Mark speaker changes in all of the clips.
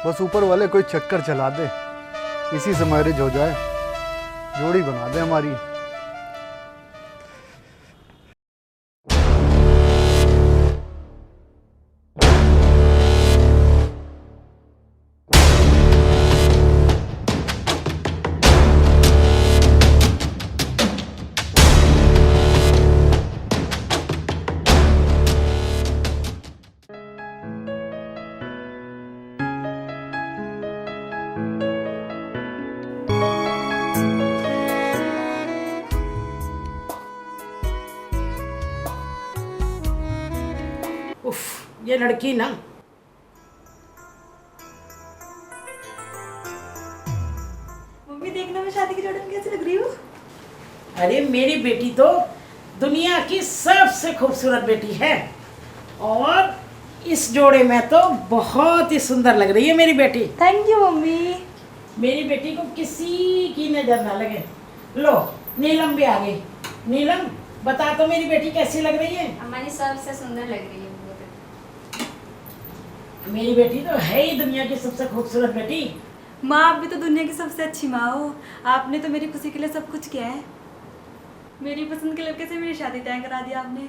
Speaker 1: बस ऊपर वाले कोई चक्कर चला दे, इसी से मैरिज हो जाए, जोड़ी बना दे हमारी।
Speaker 2: उफ, ये लड़की ना
Speaker 3: मम्मी देखना मैं शादी के जोड़े में कैसी लग रही हूँ।
Speaker 2: अरे मेरी बेटी तो दुनिया की सबसे खूबसूरत बेटी है और इस जोड़े में तो बहुत ही सुंदर लग रही है मेरी बेटी।
Speaker 3: Thank you mummy.
Speaker 2: मेरी बेटी को किसी की नजर ना लगे। लो नीलम भी आ गई। नीलम बता तो मेरी बेटी कैसी लग रही है?
Speaker 4: हमारी सबसे सुंदर लग रही है।
Speaker 2: मेरी बेटी तो है ही दुनिया की सबसे खूबसूरत बेटी।
Speaker 3: माँ आप भी तो दुनिया की सबसे अच्छी माँ हो। आपने तो मेरी खुशी के लिए सब कुछ किया है। मेरी पसंद के लड़के से मेरी शादी तय करा दी आपने।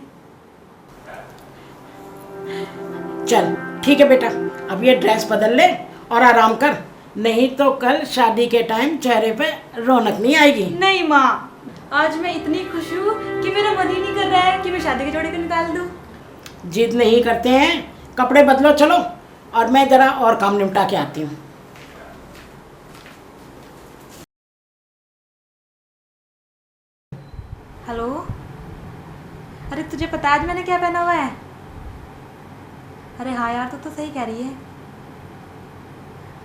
Speaker 2: चल ठीक है बेटा, अब ये ड्रेस बदल ले और आराम कर, नहीं तो कल शादी के टाइम चेहरे पे रौनक नहीं आएगी।
Speaker 3: नहीं माँ, आज मैं इतनी खुश हूँ कि मेरा मन ही नहीं कर रहा है कि मैं शादी के जोड़े को निकाल दूँ।
Speaker 2: जिद नहीं करते हैं, कपड़े बदलो चलो, और मैं जरा और काम निपटा के आती हूँ।
Speaker 3: हेलो, अरे तुझे पता है आज मैंने क्या पहना हुआ है? अरे हाँ यार, तो सही कह रही है।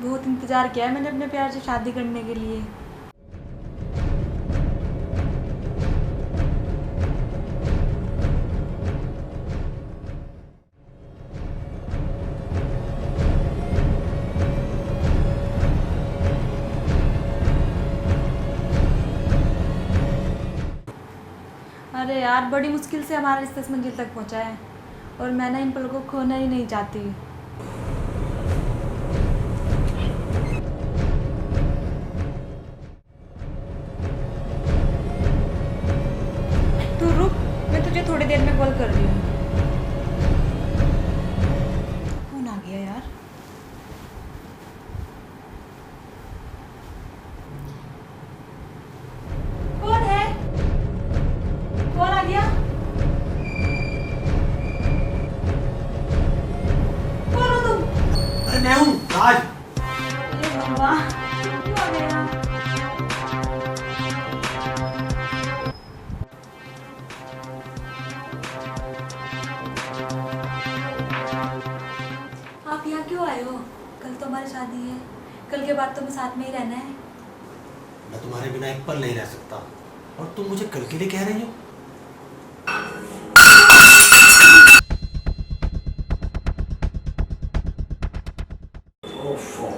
Speaker 3: बहुत इंतज़ार किया है मैंने अपने प्यार से शादी करने के लिए। अरे यार, बड़ी मुश्किल से हमारा रिश्ता इस मंजिल तक पहुंचा है और मैं ना इन पल को खोना ही नहीं चाहती। तू रुक, मैं तुझे थोड़ी देर में कॉल कर रही हूँ। कौन आ गया यार? कौन है? कौन आ गया? कौन हो तुम?
Speaker 1: अरे मैं हूँ राज।
Speaker 3: अरे भगवान, क्यों आ गया? आप यहाँ क्यों आए हो? कल तो हमारी शादी है, कल के बाद तो हमें साथ में ही रहना है।
Speaker 5: मैं तुम्हारे बिना एक पल नहीं रह सकता और तुम मुझे कल के लिए कह रही हो?
Speaker 2: ओफो,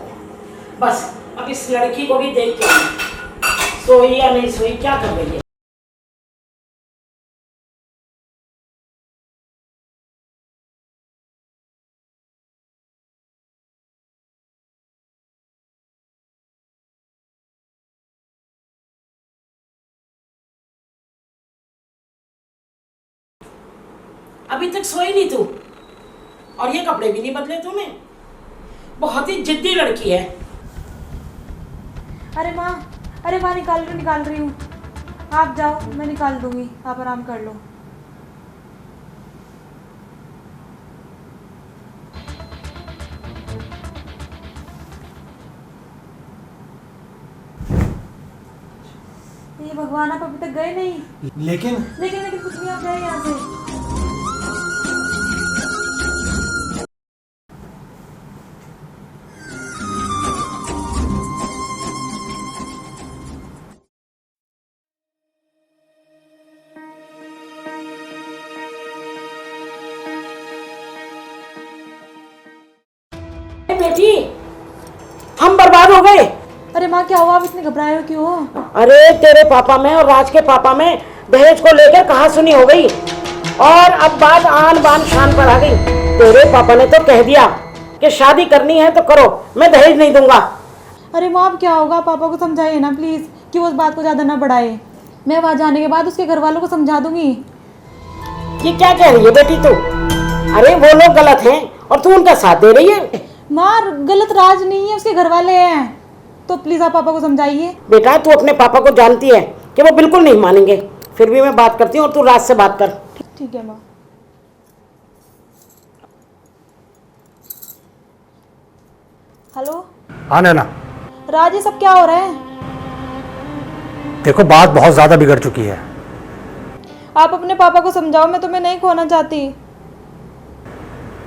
Speaker 2: बस अब इस लड़की को भी देख के आऊं। सोई या नहीं सोई, क्या कर रही है? अभी तक सोई नहीं तू, और ये कपड़े भी नहीं बदले तूने। बहुत ही जिद्दी लड़की है।
Speaker 3: अरे माँ निकाल रही हूँ। आप जाओ, मैं निकाल दूंगी, आप आराम कर लो। ये भगवान, आप अभी तक गए नहीं।
Speaker 5: लेकिन
Speaker 3: कुछ नहीं, आप जाए यहाँ से।
Speaker 2: बेटी, हम बर्बाद हो गए।
Speaker 3: अरे माँ, क्या हुआ? आप इतने घबराए हो क्यों?
Speaker 2: अरे तेरे पापा में और राज के पापा में दहेज को लेकर कहा सुनी हो गई और अब बात आन बान शान पर आ गई। तेरे पापा ने तो कह दिया कि शादी करनी है तो करो, मैं दहेज नहीं दूंगा।
Speaker 3: अरे माँ अब क्या होगा, पापा को समझाइए ना प्लीज़ कि वो उस बात को ज़्यादा ना बढ़ाए। मैं वहाँ जाने के बाद उसके घर वालों को समझा दूंगी।
Speaker 2: ये क्या कह रही है बेटी तू? अरे वो लोग गलत हैं और तू उनका साथ दे रही है।
Speaker 3: माँ गलत राज नहीं है, उसके घर वाले हैं, तो प्लीज़ आप पापा को समझाइए।
Speaker 2: बेटा तू अपने पापा को जानती है कि वो बिल्कुल नहीं मानेंगे, फिर भी मैं बात करती हूँ और तू राज से बात कर।
Speaker 3: ठीक है माँ। हेलो
Speaker 1: हाँ नैना,
Speaker 3: राज, ये सब क्या हो रहा है?
Speaker 1: देखो बात बहुत ज़्यादा बिगड़ चुकी है।
Speaker 3: आप अपने पापा को समझाओ, मैं तुम्हें नहीं खोना चाहती।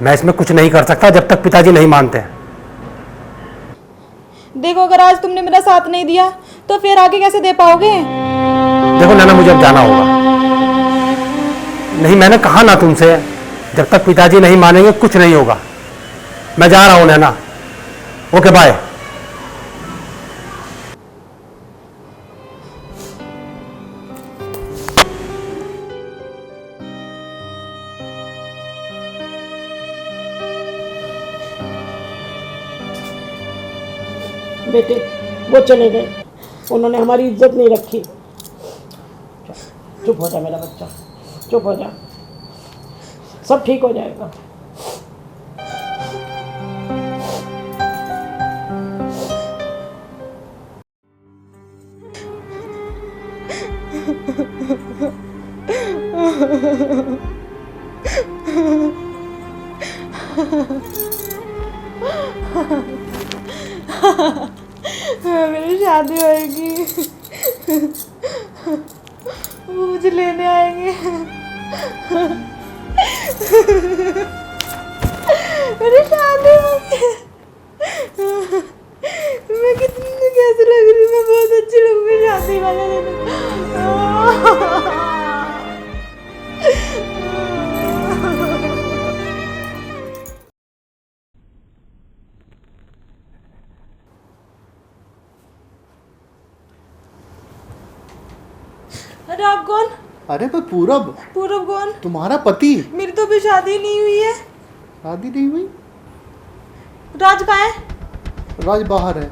Speaker 1: मैं इसमें कुछ नहीं कर सकता जब तक पिताजी नहीं मानते।
Speaker 3: देखो अगर आज तुमने मेरा साथ नहीं दिया तो फिर आगे कैसे दे पाओगे?
Speaker 1: देखो नैना, मुझे अब जाना होगा। नहीं, मैंने कहा ना तुमसे, जब तक पिताजी नहीं मानेंगे कुछ नहीं होगा। मैं जा रहा हूं नैना। Okay bye.
Speaker 2: बेटे वो चले गए, उन्होंने हमारी इज्जत नहीं रखी। चुप हो जा मेरा बच्चा, चुप हो जा, सब ठीक हो जाएगा।
Speaker 3: मेरी शादी होएगी, वो मुझे लेने आएंगे। मेरी शादी होगी। मैं कितनी कैसी लग रही हूँ, मैं बहुत अच्छी लगूंगी शादी वाले दिन। अरे आप कौन?
Speaker 1: अरे मैं पूरब,
Speaker 3: पूरब कौन?
Speaker 1: तुम्हारा पति।
Speaker 3: मेरी तो अभी शादी नहीं हुई है।
Speaker 1: शादी नहीं हुई?
Speaker 3: राज कहाँ है?
Speaker 1: राज बाहर है।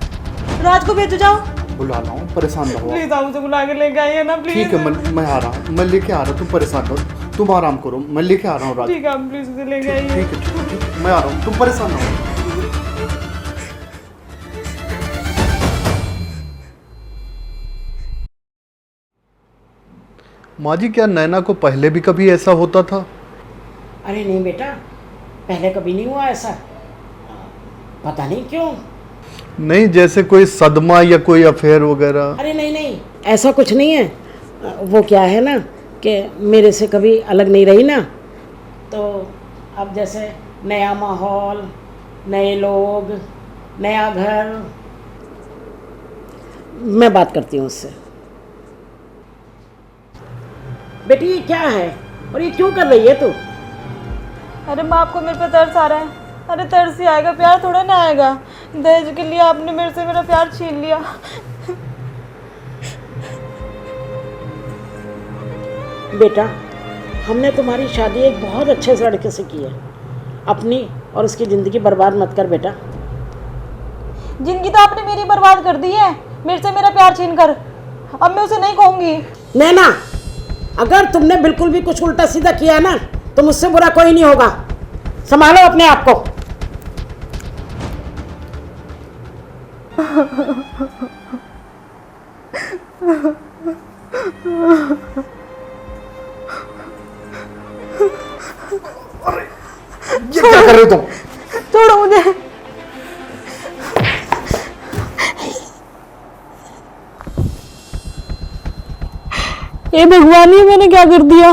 Speaker 3: राज को भेजो, जाओ।
Speaker 1: बुला रहा हूँ, परेशान ना हो।
Speaker 3: प्लीज आप मुझे बुला के लेके आइए ना प्लीज।
Speaker 1: ठीक है, मैं आ रहा हूँ, मैं लेके आ रहा हूँ। तुम परेशान हो, तुम आराम करो, मैं लेके आ रहा हूँ राज।
Speaker 3: ठीक है, आप प्लीज मुझे लेके आइए।
Speaker 1: ठीक है, ठीक है, मैं आ रहा हूँ, तुम परेशान ना हो। माँ जी, क्या नैना को पहले भी कभी ऐसा होता था?
Speaker 2: अरे नहीं बेटा, पहले कभी नहीं हुआ ऐसा, पता नहीं क्यों।
Speaker 1: नहीं, जैसे कोई सदमा या कोई अफेयर वगैरह?
Speaker 2: अरे नहीं नहीं, ऐसा कुछ नहीं है। वो क्या है ना कि मेरे से कभी अलग नहीं रही ना, तो अब जैसे नया माहौल, नए लोग, नया घर, मैं बात करती हूँ उससे। बेटी ये क्या है और ये क्यों कर रही है तू?
Speaker 3: अरे माँ, आपको मेरे पे तरस आ रहा है। अरे तरस ही आएगा, प्यार थोड़ा ना आएगा। दहेज के लिए आपने मेरे से मेरा प्यार छीन लिया।
Speaker 2: बेटा हमने तुम्हारी शादी एक बहुत अच्छे से लड़के से की है, अपनी और उसकी ज़िंदगी बर्बाद मत कर बेटा।
Speaker 3: जिंदगी तो आपने मेरी बर्बाद कर दी है, मेरे से मेरा प्यार छीन कर। अब मैं उसे नहीं कहूँगी।
Speaker 2: नैना, अगर तुमने बिल्कुल भी कुछ उल्टा सीधा किया ना तो मुझसे बुरा कोई नहीं होगा, संभालो अपने आप को।
Speaker 1: ये क्या कर रहे हो तुम?
Speaker 3: छोड़ो मुझे। ये भगवान, ये मैंने क्या कर दिया?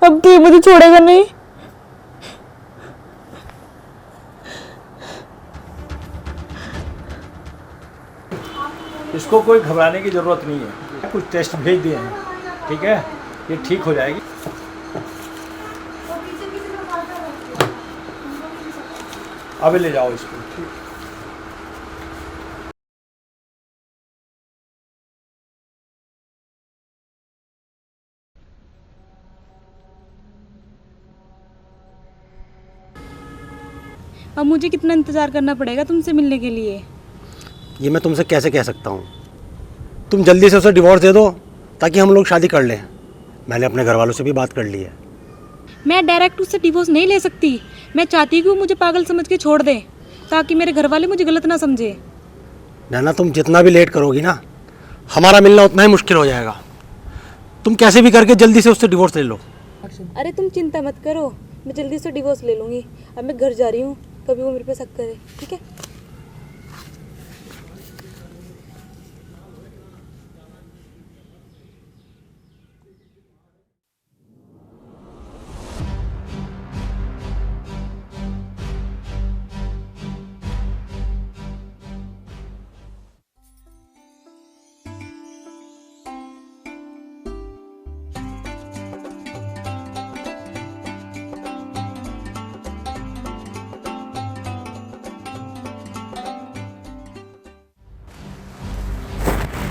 Speaker 3: अब तो ये मुझे छोड़ेगा नहीं।
Speaker 6: इसको कोई घबराने की ज़रूरत नहीं है, कुछ टेस्ट भेज दिए हैं, ठीक है, ये ठीक हो जाएगी। अभी ले जाओ इसको।
Speaker 3: अब मुझे कितना इंतज़ार करना पड़ेगा तुमसे मिलने के लिए।
Speaker 1: ये मैं तुमसे कैसे कह सकता हूँ? तुम जल्दी से उसे डिवोर्स दे दो ताकि हम लोग शादी कर लें। मैंने अपने घर वालों से भी बात कर ली है।
Speaker 3: मैं डायरेक्ट उससे डिवोर्स नहीं ले सकती। मैं चाहती हूँ कि वो मुझे पागल समझ के छोड़ दे ताकि मेरे घर वाले मुझे गलत ना समझे।
Speaker 1: नैना, तुम जितना भी लेट करोगी ना, हमारा मिलना उतना ही मुश्किल हो जाएगा। तुम कैसे भी करके जल्दी से उससे डिवोर्स ले लो।
Speaker 3: अरे तुम चिंता मत करो, मैं जल्दी से डिवोर्स ले लूँगी। अब मैं घर जा रही हूँ, कभी वो मेरे पे शक करे, ठीक है?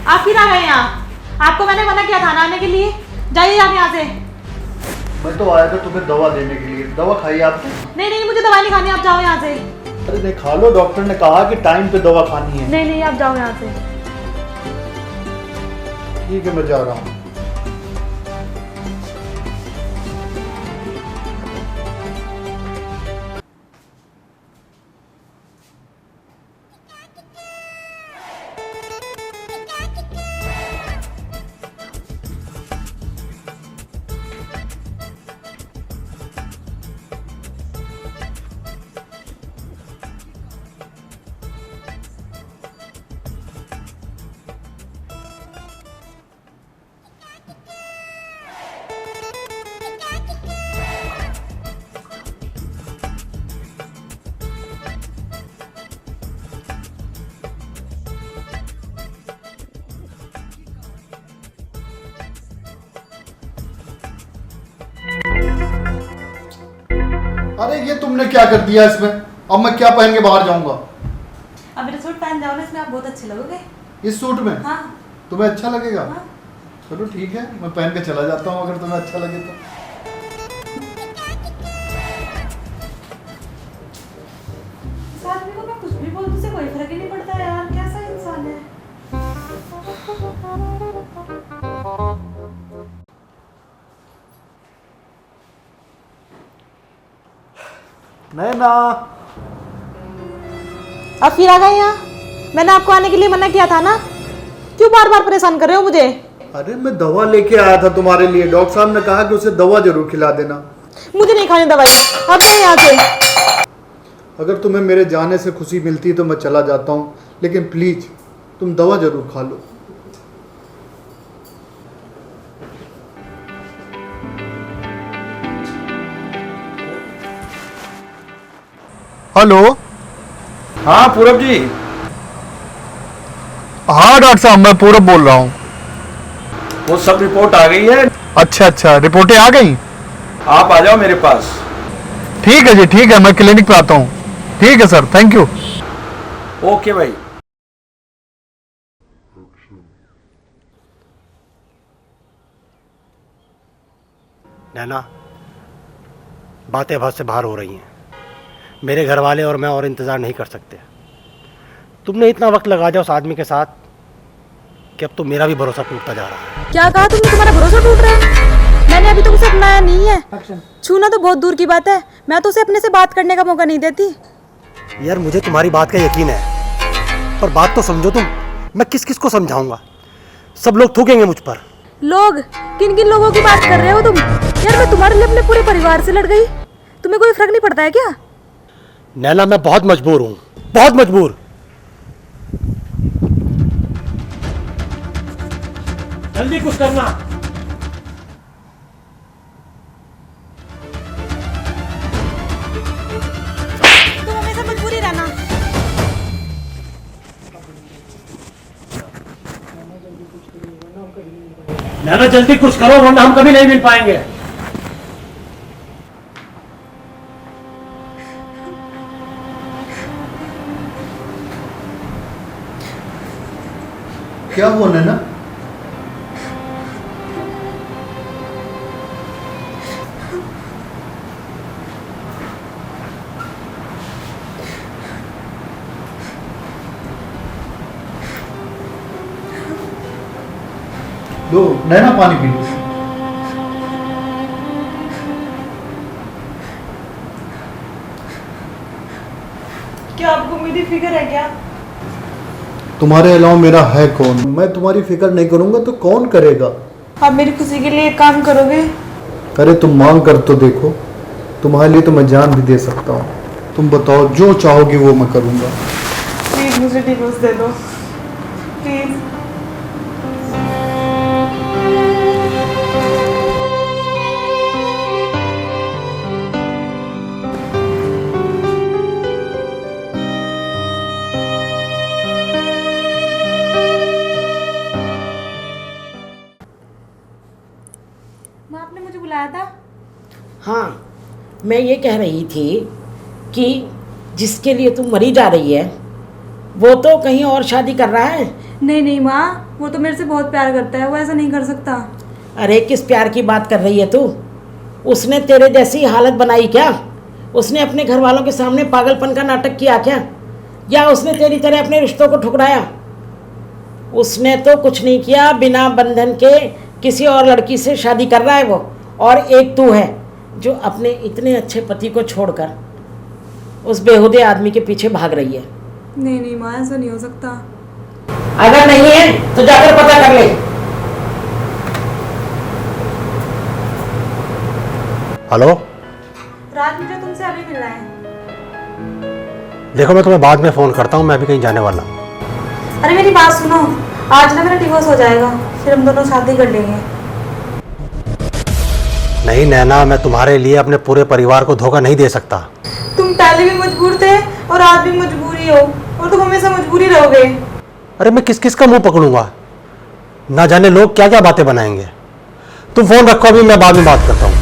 Speaker 7: आप फिर आ गए यहाँ? आपको मैंने मना किया था ना आने के लिए। जाइए आप यहाँ से।
Speaker 8: मैं तो आया था तुम्हें दवा देने के लिए। दवा खाई आपने?
Speaker 7: नहीं नहीं, मुझे दवाई नहीं खानी, आप जाओ यहाँ से।
Speaker 8: अरे नहीं, खा लो, डॉक्टर ने कहा कि टाइम पे दवा खानी है।
Speaker 7: नहीं नहीं, आप जाओ यहाँ से।
Speaker 8: ठीक है, मैं जा रहा हूँ। अरे ये तुमने क्या कर दिया इसमें? अब मैं क्या पहन के बाहर जाऊंगा?
Speaker 7: अब मेरा सूट पहन जाओ ना, इसमें आप बहुत अच्छे लगोगे।
Speaker 8: इस सूट में?
Speaker 7: हाँ।
Speaker 8: तुम्हें अच्छा लगेगा?
Speaker 7: हाँ।
Speaker 8: चलो ठीक है, मैं पहन के चला जाता हूँ अगर तुम्हें अच्छा लगे तो।
Speaker 7: इस आदमी को मैं कुछ भी बोल दूँ, उसे कोई फर्क ही नहीं पड़ता यार, कैसा इंसान है।
Speaker 8: नैना,
Speaker 7: अब फिर आ गए यहाँ? मैंने आपको आने के लिए मना किया था ना, क्यों बार बार परेशान कर रहे हो मुझे?
Speaker 8: अरे मैं दवा लेके आया था तुम्हारे लिए। डॉक्टर साहब ने कहा कि उसे दवा जरूर खिला देना।
Speaker 7: मुझे नहीं खानी दवाई, अब जाओ यहाँ से।
Speaker 8: अगर तुम्हें मेरे जाने से खुशी मिलती तो मैं चला जाता हूँ, लेकिन प्लीज तुम दवा जरूर खा लो। हेलो।
Speaker 6: हाँ पूरब जी।
Speaker 8: हाँ डॉक्टर साहब, मैं पूरब बोल रहा हूँ।
Speaker 6: वो सब रिपोर्ट आ गई है।
Speaker 8: अच्छा अच्छा, रिपोर्टें आ गई?
Speaker 6: आप आ जाओ मेरे पास।
Speaker 8: ठीक है जी, ठीक है, मैं क्लिनिक पे आता हूँ। ठीक है सर, थैंक यू।
Speaker 6: ओके भाई।
Speaker 1: नैना, बातें बहुत से बाहर हो रही हैं। मेरे घर वाले और मैं और इंतज़ार नहीं कर सकते। तुमने इतना वक्त लगा दिया उस आदमी के साथ कि अब तो मेरा भी भरोसा टूटता जा रहा है।
Speaker 3: क्या कहा तुमने? तुम्हारा भरोसा टूट रहा है? मैंने अभी तक उसे अपनाया नहीं है। छूना तो बहुत दूर की बात है, मैं तो उसे अपने से बात करने का मौका नहीं देती।
Speaker 1: यार, मुझे तुम्हारी बात का यकीन है, पर बात तो समझो तुम। मैं किस किस को समझाऊंगा? सब लोग थूकेंगे मुझ पर।
Speaker 3: लोग? किन किन लोगों की बात कर रहे हो तुम? यार मैं तुम्हारे लिए अपने पूरे परिवार से लड़ गई, तुम्हें कोई फर्क नहीं पड़ता है क्या?
Speaker 1: नैना, मैं बहुत मजबूर हूँ, बहुत मजबूर। जल्दी कुछ करना।
Speaker 3: तुम हमेशा मजबूरी रहना।
Speaker 1: नैना, जल्दी कुछ करो वरना हम कभी नहीं मिल पाएंगे।
Speaker 8: क्या हुआ नैना? लो नैना पानी पी लो।
Speaker 7: क्या आपको मेरी फिक्र है क्या?
Speaker 8: तुम्हारे अलावा मेरा है कौन? मैं तुम्हारी फिक्र नहीं करूंगा तो कौन करेगा?
Speaker 7: आप मेरी खुशी के लिए एक काम करोगे?
Speaker 8: अरे तुम मांग कर तो देखो, तुम्हारे लिए तो मैं जान भी दे सकता हूँ। तुम बताओ, जो चाहोगी वो मैं करूँगा।
Speaker 7: प्लीज मुझे डिवोर्स दे दो, प्लीज।
Speaker 3: माँ आपने मुझे बुलाया था?
Speaker 2: हाँ, मैं ये कह रही थी कि जिसके लिए तू मरी जा रही है वो तो कहीं और शादी कर रहा है।
Speaker 3: नहीं नहीं माँ, वो तो मेरे से बहुत प्यार करता है, वो ऐसा नहीं कर सकता।
Speaker 2: अरे किस प्यार की बात कर रही है तू? उसने तेरे जैसी हालत बनाई क्या? उसने अपने घर वालों के सामने पागलपन का नाटक किया क्या? या उसने तेरी तरह अपने रिश्तों को ठुकराया? उसने तो कुछ नहीं किया। बिना बंधन के किसी और लड़की से शादी कर रहा है वो। और एक तू है जो अपने इतने अच्छे पति को छोड़कर उस बेहुदे आदमी के पीछे भाग रही है।
Speaker 3: नहीं नहीं माँ, ऐसा नहीं हो सकता।
Speaker 2: अगर नहीं है तो जाकर पता कर ले।
Speaker 1: हेलो,
Speaker 3: राज मुझे तुमसे अभी मिलना है।
Speaker 1: देखो मैं तुम्हें बाद में फ़ोन करता हूँ, मैं अभी कहीं जाने वाला हूँ।
Speaker 3: अरे मेरी बात सुनो, आज ना मेरा डिवोर्स हो जाएगा, फिर हम दोनों शादी कर लेंगे।
Speaker 1: नहीं नैना, मैं तुम्हारे लिए अपने पूरे परिवार को धोखा नहीं दे सकता।
Speaker 3: तुम पहले भी मजबूर थे और आज भी मजबूरी हो, और तुम हमेशा मजबूरी रहोगे।
Speaker 1: अरे मैं किस किस का मुंह पकड़ूंगा? ना जाने लोग क्या क्या बातें बनाएंगे। तुम फ़ोन रखो, अभी मैं बाद में बात करता हूँ।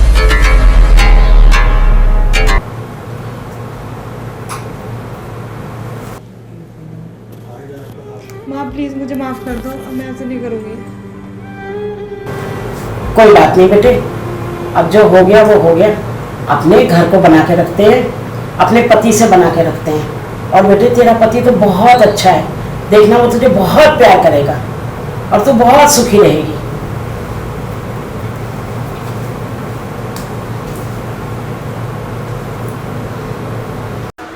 Speaker 3: माँ प्लीज मुझे माफ कर दो, अब मैं ऐसे नहीं करूँगी।
Speaker 2: कोई बात नहीं बेटे, अब जो हो गया वो हो गया। अपने घर को बना के रखते हैं, अपने पति से बना के रखते हैं। और बेटे तेरा पति तो बहुत अच्छा है, देखना वो तुझे बहुत प्यार करेगा और तू बहुत सुखी रहेगी।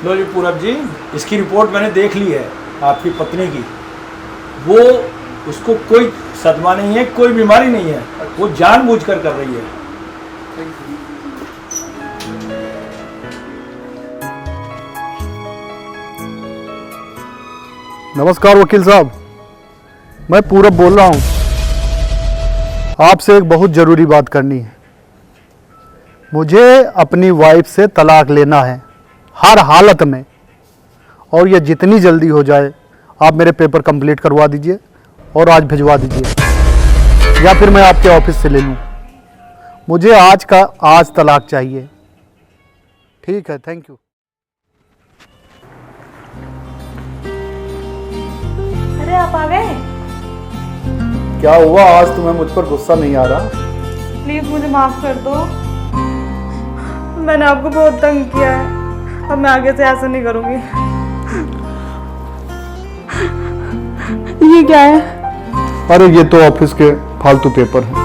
Speaker 6: लो जी पूरब जी, इसकी रिपोर्ट मैंने देख ली है आपकी पत्नी की। वो उसको कोई सदमा नहीं है, कोई बीमारी नहीं है, वो जानबूझकर कर रही है।
Speaker 8: नमस्कार वकील साहब, मैं पूरब बोल रहा हूँ। आपसे एक बहुत ज़रूरी बात करनी है। मुझे अपनी वाइफ से तलाक लेना है हर हालत में, और ये जितनी जल्दी हो जाए आप मेरे पेपर कंप्लीट करवा दीजिए और आज भिजवा दीजिए, या फिर मैं आपके ऑफिस से ले लूँ। मुझे आज का आज तलाक चाहिए। ठीक है, थैंक यू।
Speaker 3: अरे आप आ गए?
Speaker 8: क्या हुआ, आज तुम्हें मुझ पर गुस्सा नहीं आ रहा?
Speaker 3: प्लीज मुझे माफ कर दो, मैंने आपको बहुत तंग किया है, अब मैं आगे से ऐसा नहीं करूँगी। ये क्या है?
Speaker 8: अरे ये तो ऑफिस के फालतू पेपर हैं।